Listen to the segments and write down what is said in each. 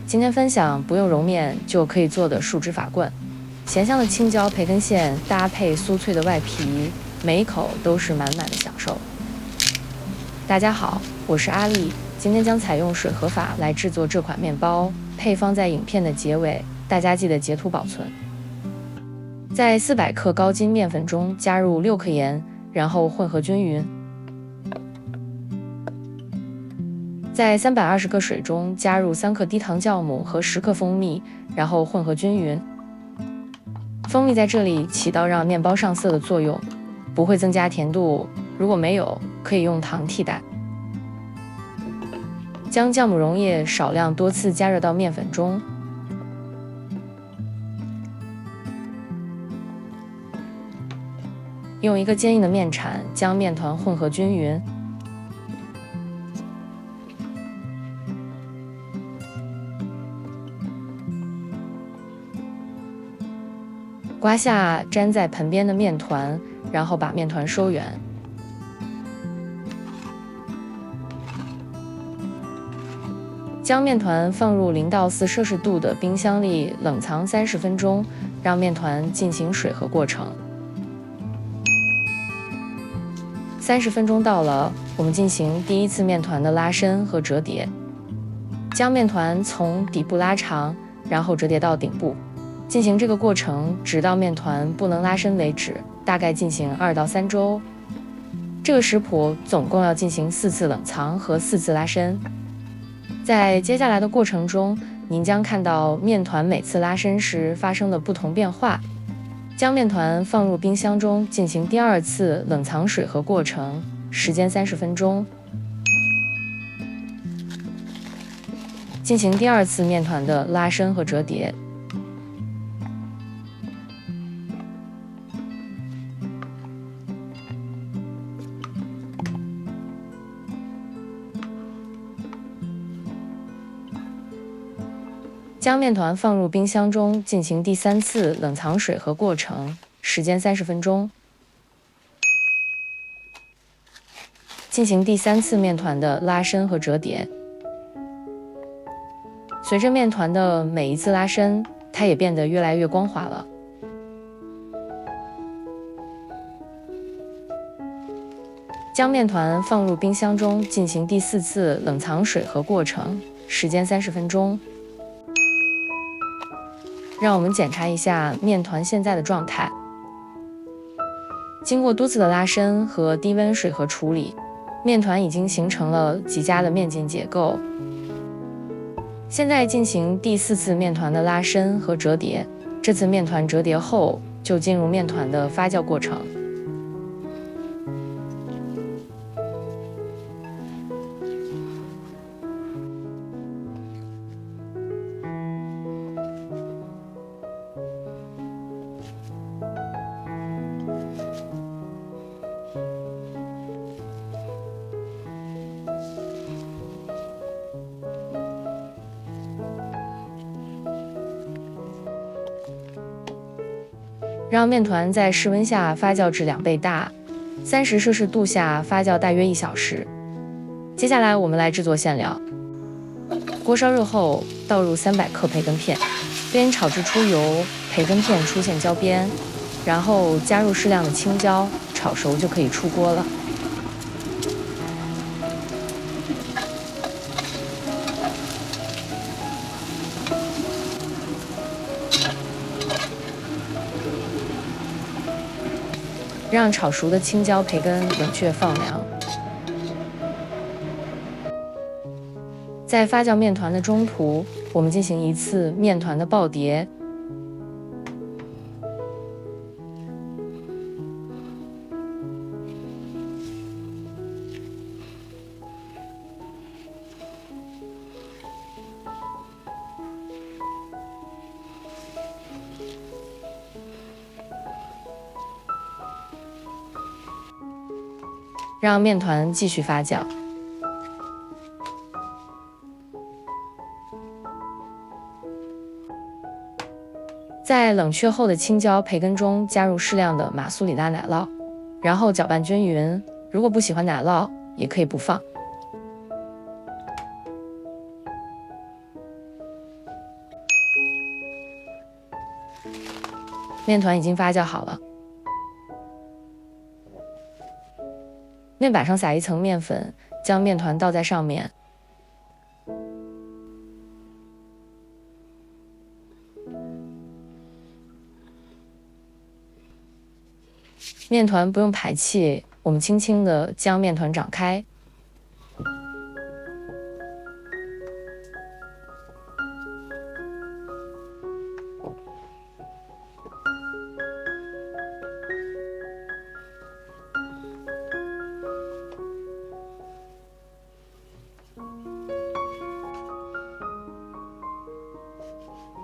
今天分享不用揉面就可以做的树脂法棍，咸香的青椒培根馅搭配酥脆的外皮，每一口都是满满的享受。大家好，我是阿丽，今天将采用水和法来制作这款面包，配方在影片的结尾，大家记得截图保存。在400克高筋面粉中加入6克盐，然后混合均匀。在320克水中加入3克低糖酵母和10克蜂蜜，然后混合均匀。蜂蜜在这里起到让面包上色的作用，不会增加甜度，如果没有，可以用糖替代。将酵母溶液少量多次加热到面粉中，用一个坚硬的面铲将面团混合均匀。刮下粘在盆边的面团，然后把面团收圆。将面团放入0到4摄氏度的冰箱里冷藏30分钟，让面团进行水合过程。30分钟到了，我们进行第一次面团的拉伸和折叠。将面团从底部拉长，然后折叠到顶部。进行这个过程直到面团不能拉伸为止，大概进行2到3周。这个食谱总共要进行4次冷藏和4次拉伸。在接下来的过程中，您将看到面团每次拉伸时发生的不同变化。将面团放入冰箱中进行第2次冷藏水合过程，时间30分钟。进行第2次面团的拉伸和折叠。将面团放入冰箱中进行第3次冷藏水合过程，时间30分钟。进行第3次面团的拉伸和折叠。随着面团的每一次拉伸，它也变得越来越光滑了。将面团放入冰箱中进行第4次冷藏水合过程，时间30分钟。让我们检查一下面团现在的状态。经过多次的拉伸和低温水合处理，面团已经形成了极佳的面筋结构。现在进行第4次面团的拉伸和折叠，这次面团折叠后就进入面团的发酵过程。让面团在室温下发酵至2倍大，30摄氏度下发酵大约1小时。接下来我们来制作馅料。锅烧热后，倒入300克培根片，煸炒至出油，培根片出现焦边，然后加入适量的青椒，炒熟就可以出锅了。让炒熟的青椒培根冷却放凉。在发酵面团的中途，我们进行1次面团的爆叠。让面团继续发酵。在冷却后的青椒培根中加入适量的马苏里拉奶酪，然后搅拌均匀。如果不喜欢奶酪，也可以不放。面团已经发酵好了，面板上撒一层面粉，将面团倒在上面。面团不用排气，我们轻轻地将面团掌开。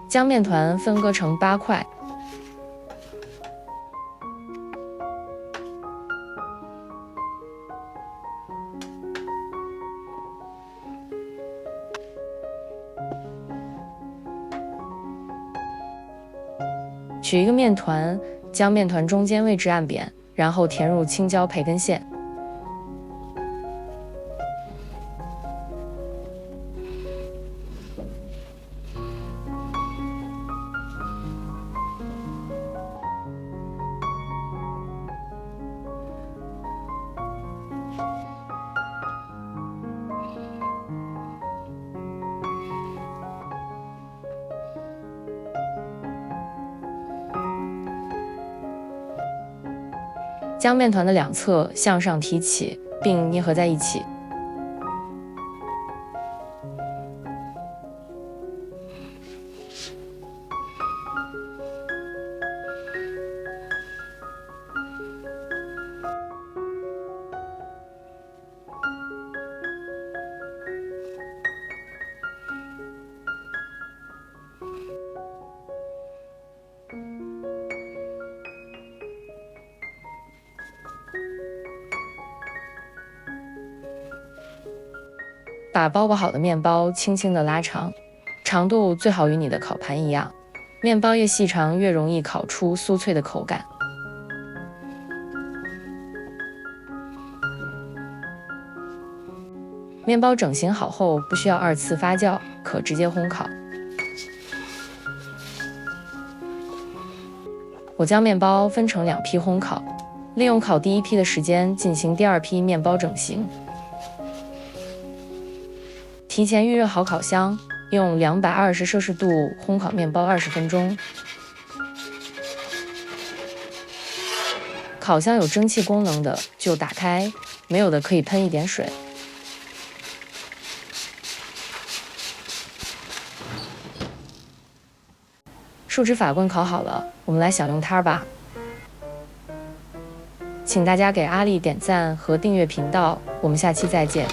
将面团分割成8块，取一个面团，将面团中间位置按扁，然后填入青椒培根馅。将面团的两侧向上提起，并捏合在一起。把包裹好的面包轻轻地拉长，长度最好与你的烤盘一样。面包越细长，越容易烤出酥脆的口感。面包整形好后，不需要2次发酵，可直接烘烤。我将面包分成2批烘烤，利用烤第1批的时间进行第2批面包整形。提前预热好烤箱，用220摄氏度烘烤面包20分钟。烤箱有蒸汽功能的就打开，没有的可以喷一点水。树脂法棍烤好了，我们来享用它吧。请大家给阿丽点赞和订阅频道，我们下期再见。